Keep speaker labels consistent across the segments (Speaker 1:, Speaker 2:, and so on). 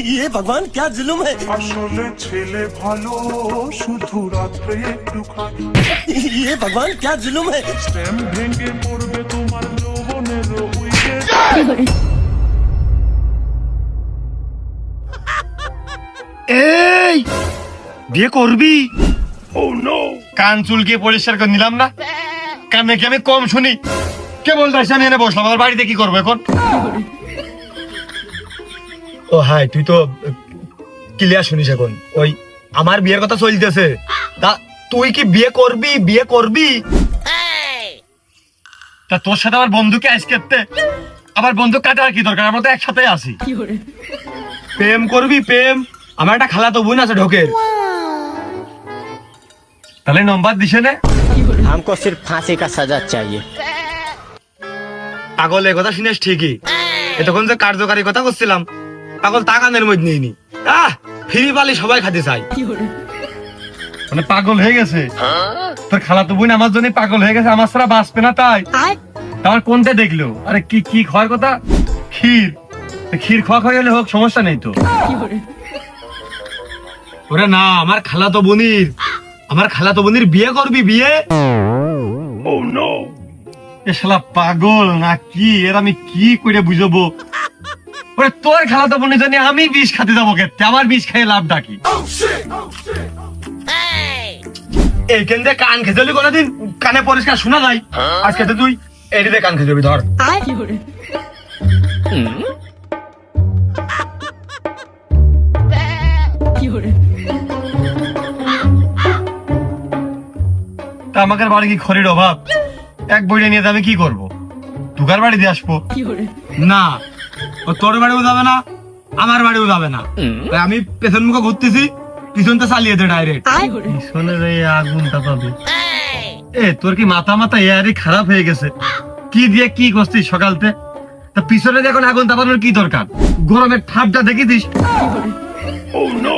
Speaker 1: ये भगवान क्या जुलुम है।
Speaker 2: আসলে ছেলে ভালো শুধু রাত্রে একটু খায়
Speaker 1: ये भगवान क्या जुलुम है।
Speaker 2: স্টেম ভেঙে পড়বে তোমার যৌবনের উইকেট
Speaker 3: এই বিয়ে করবি?
Speaker 2: ও নো
Speaker 3: কান চুলকে পরিষ্কার করে নিলাম না, কানে কি আমি কম শুনি? কে বলতে আসছে আমি এনে বসলাম, আমার বাড়িতে কি করবো এখন? ও হাই, তুই তো ক্লিয়ার শুনিস এখন। ওই আমার বিয়ের কথা চলতেছে, তা তুই কি বিয়ে করবি? বিয়ে করবি? তা তোর সাথে আমার বন্ধুকে আইস করতে, আবার বন্ধু কাটে আর কি দরকার? আমরা তো একসাথে আছি। প্রেম করবি? প্রেম? আমার একটা খালাতো বোন আছে ঢোকের, তাহলে নম্বর দিছে না?
Speaker 4: हमको सिर्फ फांसी का सजा चाहिए।
Speaker 3: পাগল এই কথা শুনিস ঠিকই, এতক্ষণ যে কার্যকারী কথা করছিলাম পাগল তা কানের মধ্যে নেই নি। ফ্রি পালি সবাই খাতে চাই, মানে পাগল হয়ে গেছে। তোর খালাতো বোন আমার জন্য পাগল হয়ে গেছে, আমার ছাড়া বাঁচবে না। তাই আমার কোনটা দেখলো? আরে কি কি খাওয়ার কথা? ক্ষীর। ক্ষীর খাওয়া হলে হোক, সমস্যা নেই তো। ওরে না, আমার খালাতো বোনের বিয়ে করবি? বিয়ে?
Speaker 2: ও নো
Speaker 3: এ শালা পাগল না কি? এর আমি কি করে বুঝবো? ওরে তোর খালাতো বোনের জন্য আমি বিষ খাতে যাবো কেতে? আমার বিষ খেয়ে লাভ ডাকি? এই কেন্দ্রে কান খেজলি কোনোদিন কানে পরিষ্কার শোনা যায়? আজকে তো তুই এদিকে কান খেজবি, ধর। তা আমাদের বাড়ি কি খড়ির অভাব? এক বইটা নিয়ে আমি কি করবো? তুকার বাড়ি দিয়ে আসবো না? ও তোর বাড়িও যাবে না, আমার বাড়িও যাবে না। তাই আমি পেছন মুখে ঘুরতেছি, পিছনটা চালিয়ে দে ডাইরেক্ট। পিছনে আগুনটা পাবে। এ তোর কি মাথা এয়ারই খারাপ হয়ে গেছে? কি দিয়ে কি করছিস সকালতে? তা পিছনে এখন আগুন তাপানোর কি দরকার? গরমের ঠাপটা দেখিস?
Speaker 2: ও নো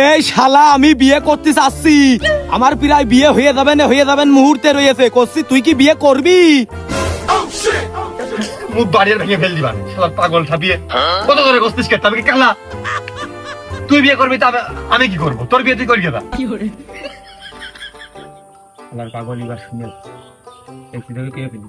Speaker 5: এই শালা, আমি বিয়ে করতে চাচ্ছি, আমার প্রায় বিয়ে হয়ে যাবেন মুহূর্তে রয়েছে, করছি তুই কি বিয়ে করবি?
Speaker 3: মুখ বাড়িয়ে ভেঙে ফেল দিবা শালা পাগল ছাপিয়ে। কত ধরে করছিস কে? তবে কি কালা? তুই বিয়ে করবি তা আমি কি করবো? তোর বিয়ে তুই করি গেলা পাগল এবার শুনে কে ফেলি।